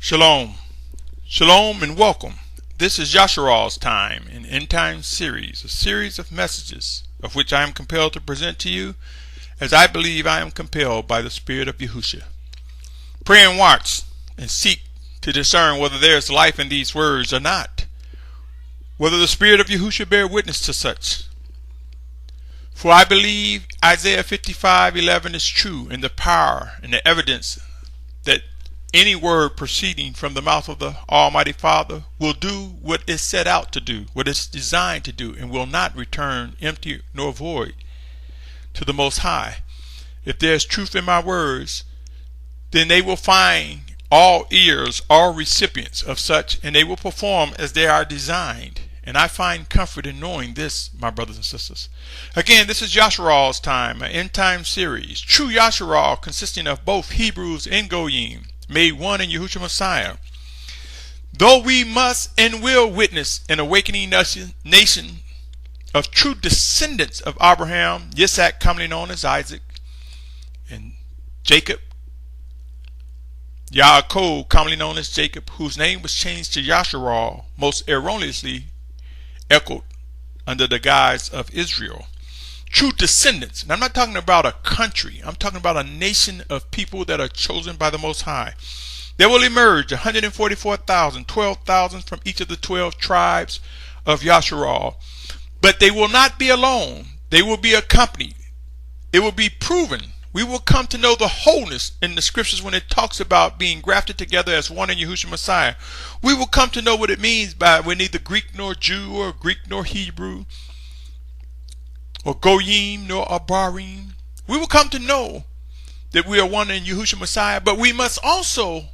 Shalom. Shalom and welcome. This is Yashar'al's time, an end time series, a series of messages of which I am compelled to present to you as I believe I am compelled by the Spirit of Yahusha. Pray and watch and seek to discern whether there is life in these words or not, whether the Spirit of Yahusha bear witness to such. For I believe Isaiah 55:11 is true in the power and the evidence that any word proceeding from the mouth of the Almighty Father will do what it's set out to do, what it's designed to do, and will not return empty nor void to the Most High. If there is truth in my words, then they will find all ears, all recipients of such, and they will perform as they are designed. And I find comfort in knowing this, my brothers and sisters. Again, this is Yashar'al's time, an end time series. True Yashar'al, consisting of both Hebrews and Goyim, made one in Yahushua Messiah. Though we must and will witness an awakening nation of true descendants of Abraham, Yitzhak, commonly known as Isaac, and Jacob, Yaakov, commonly known as Jacob, whose name was changed to Yashar'al, most erroneously echoed under the guise of Israel. True descendants. And I'm not talking about a country. I'm talking about a nation of people that are chosen by the Most High. There will emerge 144,000, 12,000 from each of the 12 tribes of Yashar'al. But they will not be alone. They will be accompanied. It will be proven. We will come to know the wholeness in the scriptures when it talks about being grafted together as one in Yahushua Messiah. We will come to know what it means by we're neither Greek nor Jew, or Greek nor Hebrew, or Goyim nor Abarim. We will come to know that we are one in Yahushua Messiah, but we must also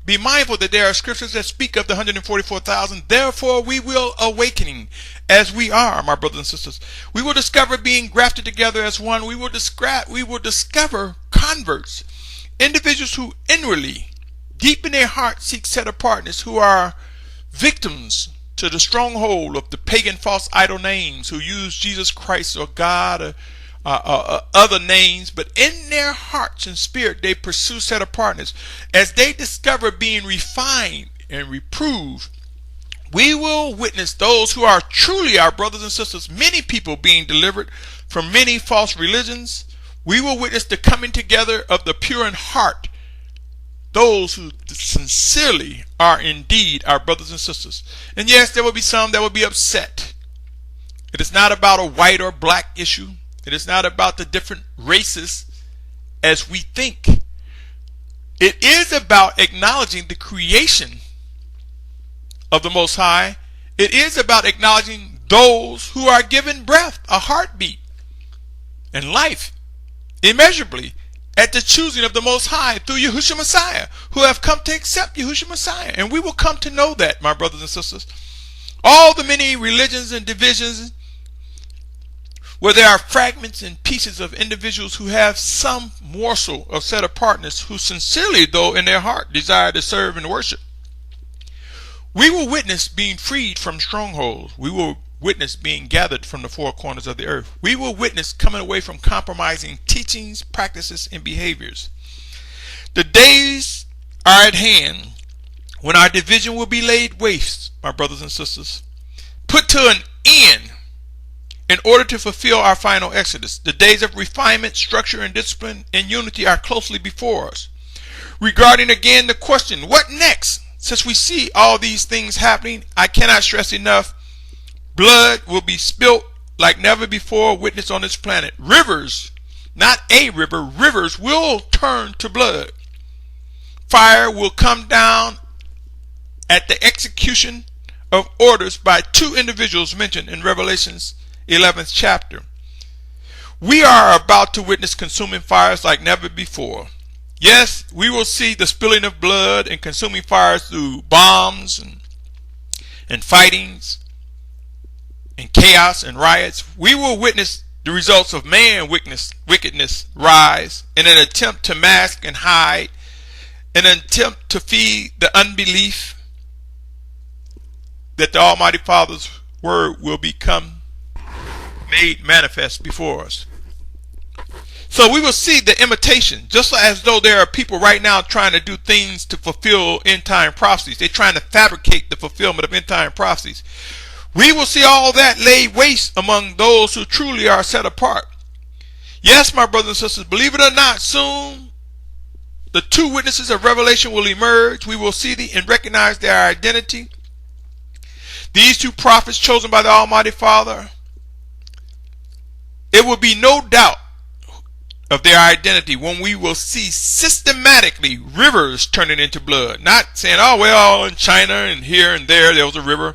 be mindful that there are scriptures that speak of the 144,000. Therefore, we will awakening as we are, my brothers and sisters. We will discover being grafted together as one. We will discover converts, individuals who inwardly, deep in their heart, seek set-apartness, who are victims to the stronghold of the pagan false idol names, who use Jesus Christ or God or other names, but in their hearts and spirit they pursue set-apartness. As they discover being refined and reproved, we will witness those who are truly our brothers and sisters, many people being delivered from many false religions. We will witness the coming together of the pure in heart, those who sincerely are indeed our brothers and sisters. And yes, there will be some that will be upset. It is not about a white or black issue. It is not about the different races as we think. It is about acknowledging the creation of the Most High. It is about acknowledging those who are given breath, a heartbeat, and life immeasurably at the choosing of the Most High through Yahushua Messiah, who have come to accept Yahushua Messiah. And we will come to know that, my brothers and sisters. All the many religions and divisions where there are fragments and pieces of individuals who have some morsel of set-apartness, who sincerely, though in their heart, desire to serve and worship. We will witness being freed from strongholds. We will witness being gathered from the four corners of the earth. We will witness coming away from compromising teachings, practices, and behaviors. The days are at hand when our division will be laid waste, my brothers and sisters, put to an end in order to fulfill our final exodus. The days of refinement, structure, and discipline and unity are closely before us. Regarding again the question, what next? Since we see all these things happening, I cannot stress enough, blood will be spilt like never before witnessed on this planet. Rivers, not a river, rivers will turn to blood. Fire will come down at the execution of orders by two individuals mentioned in Revelation's 11th chapter. We are about to witness consuming fires like never before. Yes, we will see the spilling of blood and consuming fires through bombs and fightings and chaos and riots. We will witness the results of man wickedness rise in an attempt to mask and hide, in an attempt to feed the unbelief that the Almighty Father's word will become made manifest before us. So we will see the imitation, just as though there are people right now trying to do things to fulfill end time prophecies. They're trying to fabricate the fulfillment of end time prophecies. We will see all that laid waste among those who truly are set apart. Yes, my brothers and sisters, believe it or not, soon the two witnesses of Revelation will emerge. We will see and recognize their identity. These two prophets chosen by the Almighty Father, it will be no doubt of their identity when we will see systematically rivers turning into blood. Not saying, oh, well, in China and here and there was a river.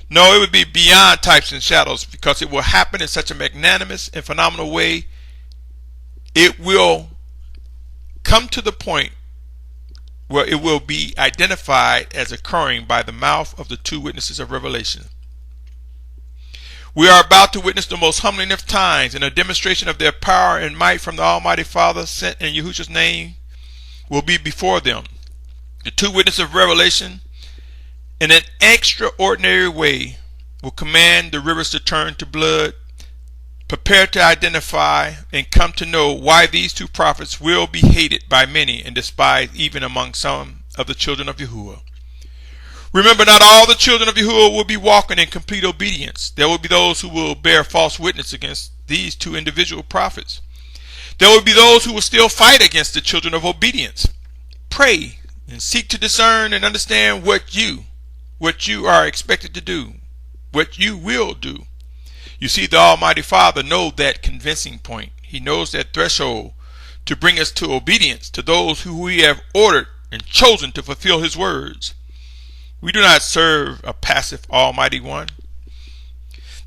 No, it would be beyond types and shadows, because it will happen in such a magnanimous and phenomenal way. It will come to the point where it will be identified as occurring by the mouth of the two witnesses of Revelation. We are about to witness the most humbling of times, and a demonstration of their power and might from the Almighty Father sent in Yahusha's name will be before them. The two witnesses of Revelation, in an extraordinary way, will command the rivers to turn to blood. Prepare to identify and come to know why these two prophets will be hated by many and despised even among some of the children of Yahuwah. Remember, not all the children of Yahuwah will be walking in complete obedience. There will be those who will bear false witness against these two individual prophets. There will be those who will still fight against the children of obedience. Pray and seek to discern and understand what you are expected to do, what you will do. You see, the Almighty Father knows that convincing point. He knows that threshold to bring us to obedience to those who we have ordered and chosen to fulfill His words. We do not serve a passive Almighty One.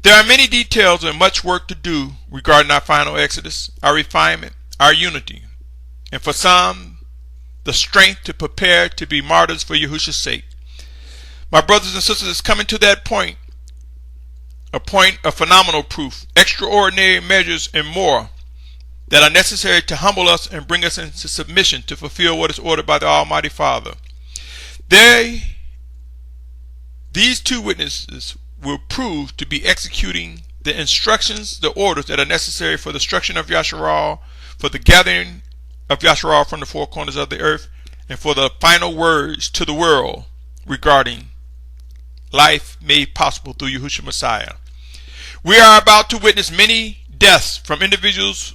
There are many details and much work to do regarding our final exodus, our refinement, our unity, and for some, the strength to prepare to be martyrs for Yahusha's sake. My brothers and sisters, it's coming to that point, a point of phenomenal proof, extraordinary measures and more that are necessary to humble us and bring us into submission to fulfill what is ordered by the Almighty Father. These two witnesses will prove to be executing the instructions, the orders that are necessary for the destruction of Yashar'al, for the gathering of Yashar'al from the four corners of the earth, and for the final words to the world regarding life made possible through Yahushua Messiah. We are about to witness many deaths from individuals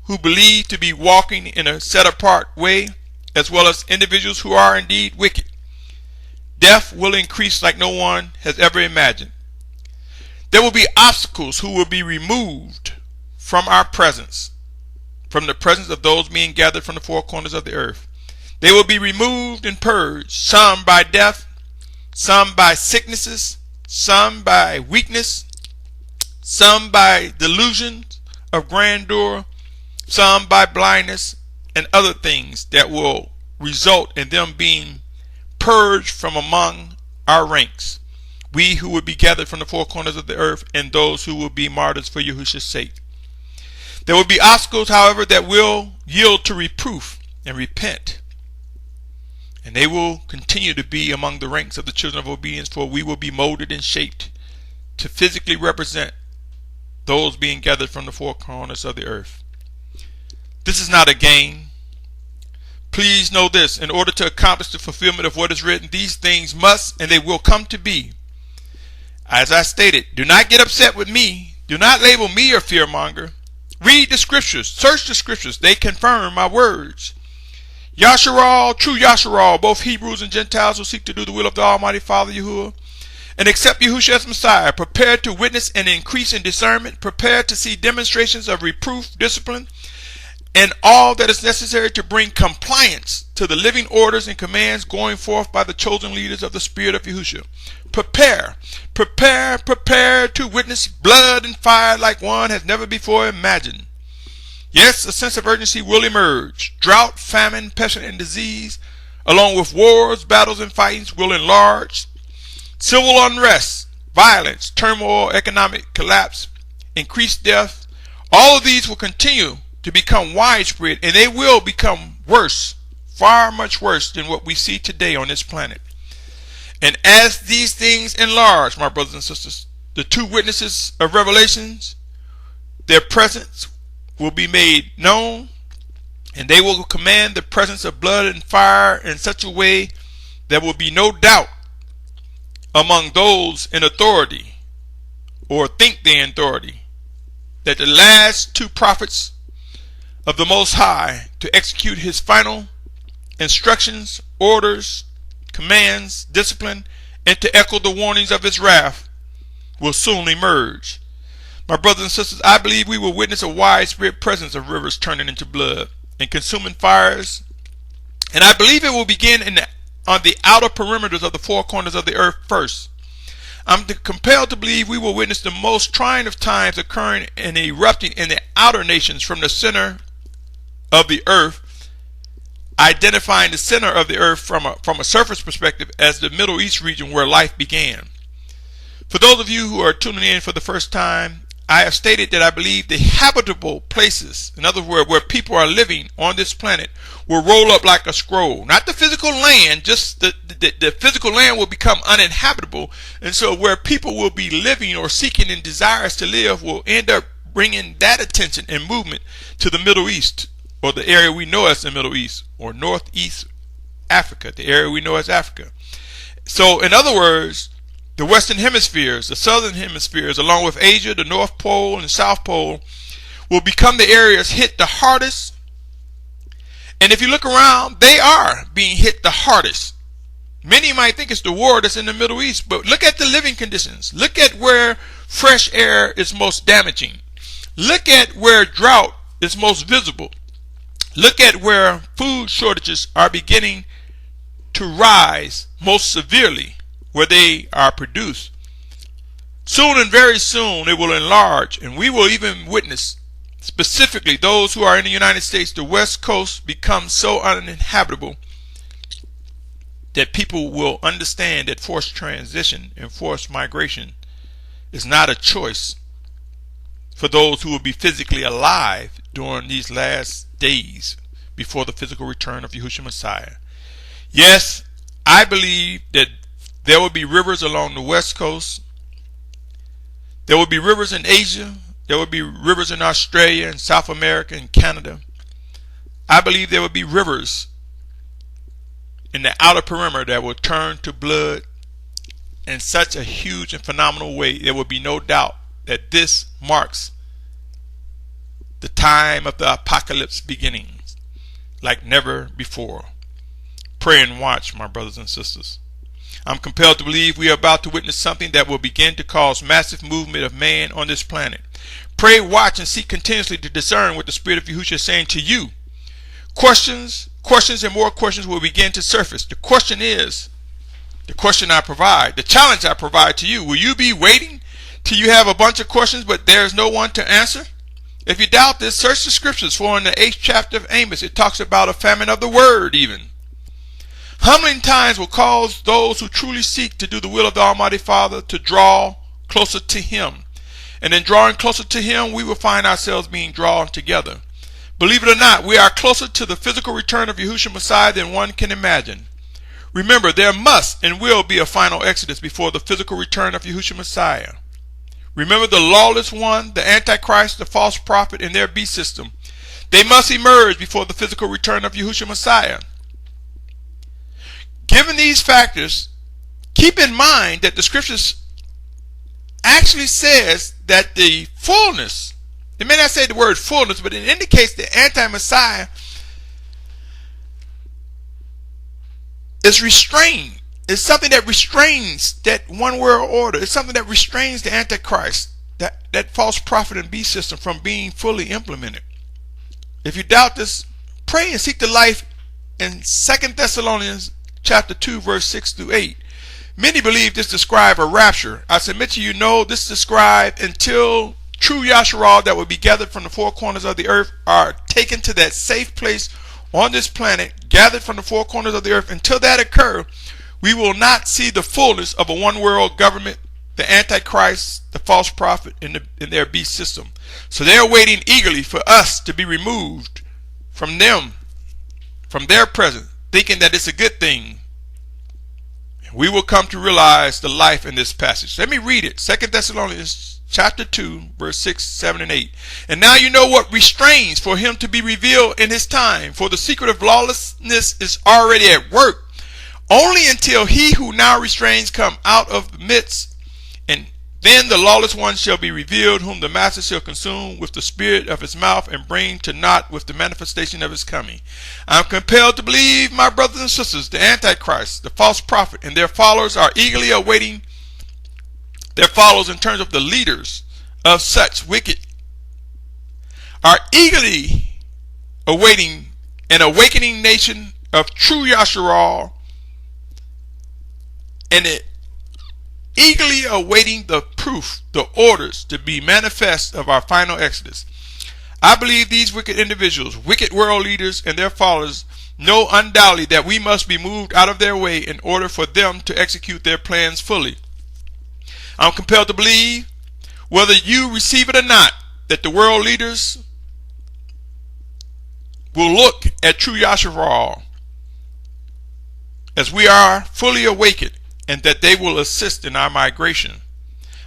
who believe to be walking in a set-apart way, as well as individuals who are indeed wicked. Death will increase like no one has ever imagined. There will be obstacles who will be removed from our presence, from the presence of those being gathered from the four corners of the earth. They will be removed and purged, some by death, some by sicknesses, some by weakness, some by delusion of grandeur, some by blindness, and other things that will result in them being purged from among our ranks, we who will be gathered from the four corners of the earth, and those who will be martyrs for Yahusha's sake. There will be obstacles, however, that will yield to reproof and repent, and they will continue to be among the ranks of the children of obedience, for we will be molded and shaped to physically represent those being gathered from the four corners of the earth. This is not a game. Please know this: in order to accomplish the fulfillment of what is written, these things must and they will come to be. As I stated, do not get upset with me. Do not label me a fearmonger. Read the scriptures. Search the scriptures. They confirm my words. Yashar'al, true Yashar'al, both Hebrews and Gentiles who seek to do the will of the Almighty Father Yahuwah and accept Yahusha as Messiah, prepare to witness an increase in discernment, prepare to see demonstrations of reproof, discipline, and all that is necessary to bring compliance to the living orders and commands going forth by the chosen leaders of the Spirit of Yahusha. Prepare to witness blood and fire like one has never before imagined. Yes, a sense of urgency will emerge. Drought, famine, pestilence, and disease, along with wars, battles, and fightings, will enlarge. Civil unrest, violence, turmoil, economic collapse, increased death, all of these will continue to become widespread, and they will become worse, far much worse than what we see today on this planet. And as these things enlarge, my brothers and sisters, the two witnesses of Revelations, their presence will be made known, and they will command the presence of blood and fire in such a way there will be no doubt among those in authority or think they're in authority that the last two prophets of the Most High to execute his final instructions, orders, commands, discipline, and to echo the warnings of his wrath will soon emerge. My brothers and sisters, I believe we will witness a widespread presence of rivers turning into blood and consuming fires, and I believe it will begin on the outer perimeters of the four corners of the earth first. I'm compelled to believe we will witness the most trying of times occurring and erupting in the outer nations from the center of the earth, identifying the center of the earth from a surface perspective as the Middle East region where life began. For those of you who are tuning in for the first time, I have stated that I believe the habitable places, in other words, where people are living on this planet, will roll up like a scroll. Not the physical land, just the physical land will become uninhabitable. And so where people will be living or seeking and desires to live will end up bringing that attention and movement to the Middle East, or the area we know as the Middle East, or Northeast Africa, the area we know as Africa. So in other words, the Western Hemispheres, the Southern Hemispheres, along with Asia, the North Pole and the South Pole, will become the areas hit the hardest. And if you look around, they are being hit the hardest. Many might think it's the war that's in the Middle East, but look at the living conditions. Look at where fresh air is most damaging. Look at where drought is most visible. Look at where food shortages are beginning to rise most severely, where they are produced. Soon and very soon it will enlarge, and we will even witness, specifically those who are in the United States, the West Coast become so uninhabitable that people will understand that forced transition and forced migration is not a choice for those who will be physically alive during these last days before the physical return of Yahusha Messiah. Yes, I believe that there will be rivers along the West Coast. There will be rivers in Asia. There will be rivers in Australia and South America and Canada. I believe there will be rivers in the outer perimeter that will turn to blood in such a huge and phenomenal way. There will be no doubt that this marks the time of the apocalypse beginnings like never before. Pray and watch, my brothers and sisters. I'm compelled to believe we are about to witness something that will begin to cause massive movement of man on this planet. Pray, watch, and seek continuously to discern what the Spirit of Yahusha is saying to you. Questions, and more questions will begin to surface. The question is, the question I provide, the challenge I provide to you. Will you be waiting till you have a bunch of questions but there's no one to answer? If you doubt this, search the scriptures, for in the 8th chapter of Amos it talks about a famine of the word even. Humbling times will cause those who truly seek to do the will of the Almighty Father to draw closer to Him. And in drawing closer to Him, we will find ourselves being drawn together. Believe it or not, we are closer to the physical return of Yahusha Messiah than one can imagine. Remember, there must and will be a final exodus before the physical return of Yahusha Messiah. Remember the lawless one, the Antichrist, the false prophet, and their beast system. They must emerge before the physical return of Yahusha Messiah. Given these factors, keep in mind that the scriptures actually says that the fullness, it may not say the word fullness, but it indicates the anti-Messiah is restrained. It's something that restrains that one world order. It's something that restrains the Antichrist, that false prophet and beast system from being fully implemented. If you doubt this, pray and seek the life in 2 Thessalonians chapter 2, verse 6 through 8. Many believe this describes a rapture. I submit to you, no, this describes until true Yashar'al that will be gathered from the four corners of the earth are taken to that safe place on this planet, gathered from the four corners of the earth. Until that occur, we will not see the fullness of a one world government, the Antichrist, the false prophet, and their beast system. So they are waiting eagerly for us to be removed from them, from their presence, thinking that it's a good thing. We will come to realize the life in this passage. Let me read it. 2 Thessalonians chapter 2, verse 6, 7, and 8. And now you know what restrains for him to be revealed in his time. For the secret of lawlessness is already at work, only until he who now restrains come out of the midst. And then the lawless one shall be revealed, whom the master shall consume with the spirit of his mouth and bring to naught with the manifestation of his coming. I am compelled to believe, my brothers and sisters, the Antichrist, the false prophet, and their followers are eagerly awaiting their followers in terms of the leaders of such wicked, are eagerly awaiting an awakening nation of true Yashar'al, and eagerly awaiting the proof, the orders to be manifest of our final exodus. I believe these wicked individuals, wicked world leaders and their followers, know undoubtedly that we must be moved out of their way in order for them to execute their plans fully. I'm compelled to believe, whether you receive it or not, that the world leaders will look at true Yashar'al as we are fully awakened, and that they will assist in our migration.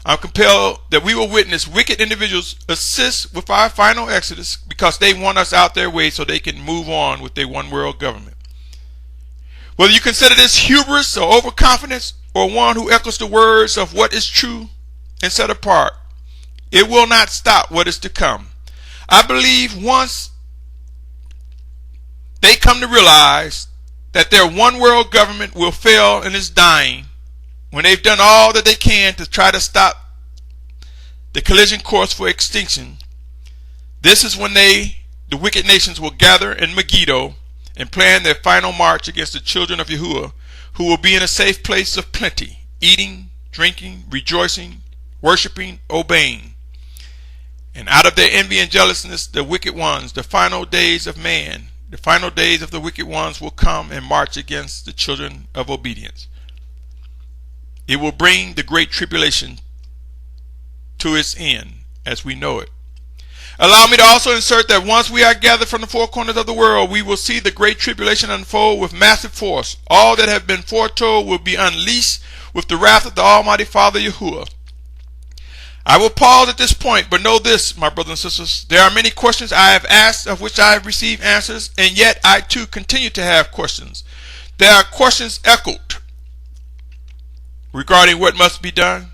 I'm compelled that we will witness wicked individuals assist with our final exodus because they want us out their way so they can move on with their one world government. Whether you consider this hubris or overconfidence, or one who echoes the words of what is true and set apart, it will not stop what is to come. I believe once they come to realize that their one world government will fail and is dying, when they've done all that they can to try to stop the collision course for extinction, this is when the wicked nations will gather in Megiddo and plan their final march against the children of Yahuwah, who will be in a safe place of plenty, eating, drinking, rejoicing, worshiping, obeying. And out of their envy and jealousness, the wicked ones, the final days of man, the final days of the wicked ones will come and march against the children of obedience. It will bring the great tribulation to its end as we know it. Allow me to also insert that once we are gathered from the four corners of the world, we will see the great tribulation unfold with massive force. All that have been foretold will be unleashed with the wrath of the Almighty Father Yahuwah. I will pause at this point, but know this, my brothers and sisters. There are many questions I have asked of which I have received answers, and yet I too continue to have questions. There are questions echoed regarding what must be done.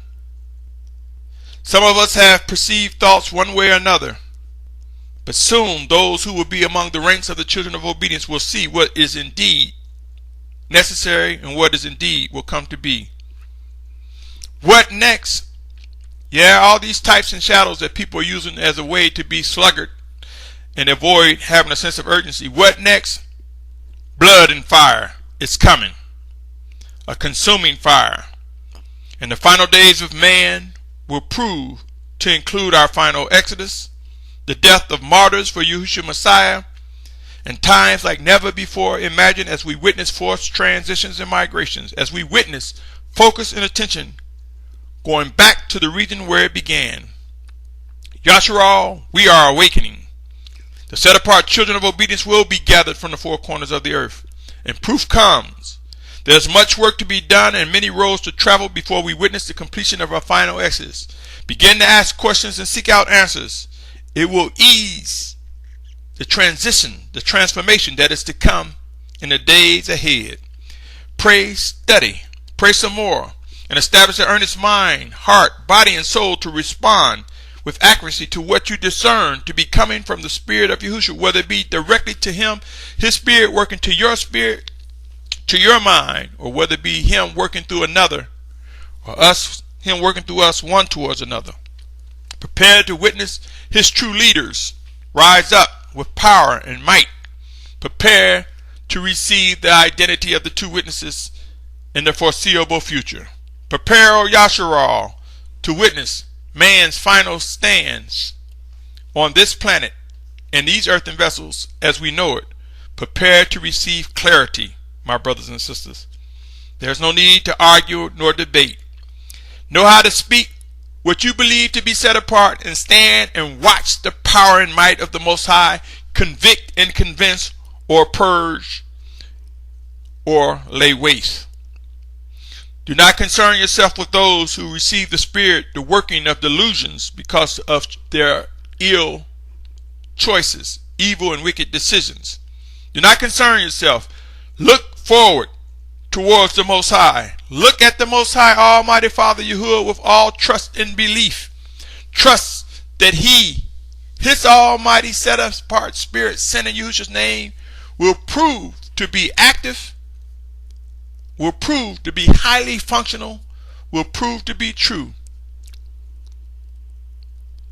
Some of us have perceived thoughts one way or another. But soon those who will be among the ranks of the children of obedience will see what is indeed necessary and what is indeed will come to be. What next? Yeah, all these types and shadows that people are using as a way to be sluggard and avoid having a sense of urgency. What next? Blood and fire is coming. A consuming fire. And the final days of man will prove to include our final exodus, the death of martyrs for Yahushua Messiah, and times like never before imagined as we witness forced transitions and migrations, as we witness focus and attention going back to the region where it began. Yashar'al, we are awakening. The set-apart children of obedience will be gathered from the four corners of the earth. And proof comes. There's much work to be done and many roads to travel before we witness the completion of our final exodus. Begin to ask questions and seek out answers. It will ease the transition, the transformation that is to come in the days ahead. Pray, study, pray some more, and establish an earnest mind, heart, body, and soul to respond with accuracy to what you discern to be coming from the Spirit of Yahusha, whether it be directly to Him, His Spirit working to your spirit, to your mind, or whether it be Him working through another, or Him working through us one towards another. Prepare to witness His true leaders rise up with power and might. Prepare to receive the identity of the two witnesses in the foreseeable future. Prepare, O Yashar'al, to witness man's final stands on this planet and these earthen vessels as we know it. Prepare to receive clarity, my brothers and sisters. There's no need to argue nor debate. Know how to speak what you believe to be set apart and stand and watch the power and might of the Most High convict and convince or purge or lay waste. Do not concern yourself with those who receive the Spirit, the working of delusions because of their ill choices, evil and wicked decisions. Do not concern yourself. Look forward towards the Most High. Look at the Most High, Almighty Father Yahuwah, with all trust and belief. Trust that He, His Almighty set-apart Spirit, sent in Yahusha's name, will prove to be active, will prove to be highly functional, will prove to be true.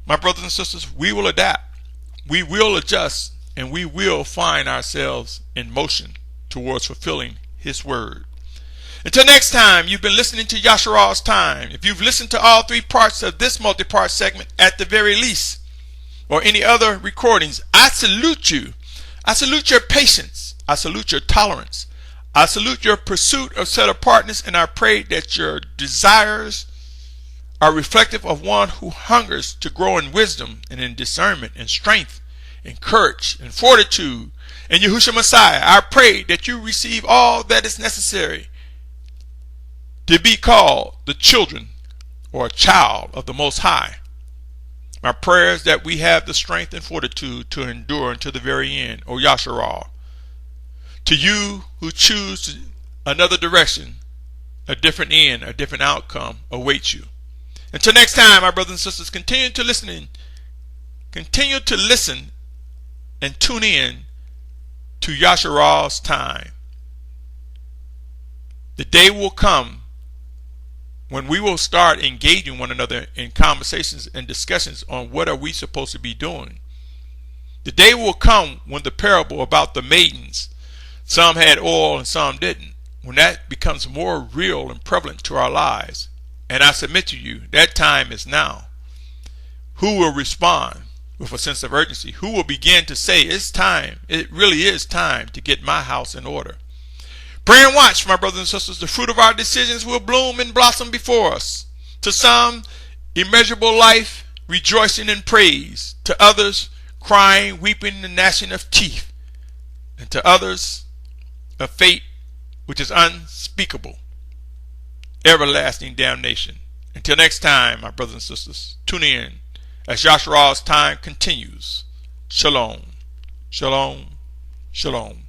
My brothers and sisters, we will adapt, we will adjust, and we will find ourselves in motion towards fulfilling His word. Until next time, you've been listening to Yashar'al's Time. If you've listened to all 3 parts of this multi-part segment at the very least, or any other recordings, I salute you. I salute your patience. I salute your tolerance. I salute your pursuit of set-apartness, and I pray that your desires are reflective of one who hungers to grow in wisdom and in discernment and strength and courage and fortitude. And Yahushua Messiah, I pray that you receive all that is necessary to be called the children or a child of the Most High. My prayer is that we have the strength and fortitude to endure until the very end, O Yashar'al. To you who choose another direction, a different end, a different outcome awaits you. Until next time, my brothers and sisters, continue to listen and tune in to Yashar'al's Time. The day will come when we will start engaging one another in conversations and discussions on what are we supposed to be doing. The day will come when the parable about the maidens, some had oil and some didn't, when that becomes more real and prevalent to our lives. And I submit to you, that time is now. Who will respond with a sense of urgency? Who will begin to say, it's time, it really is time to get my house in order? Pray and watch, my brothers and sisters. The fruit of our decisions will bloom and blossom before us. To some, immeasurable life, rejoicing in praise. To others, crying, weeping, and gnashing of teeth. And to others, a fate which is unspeakable, everlasting damnation. Until next time, my brothers and sisters, tune in as Yashar'al's Time continues. Shalom, shalom, shalom.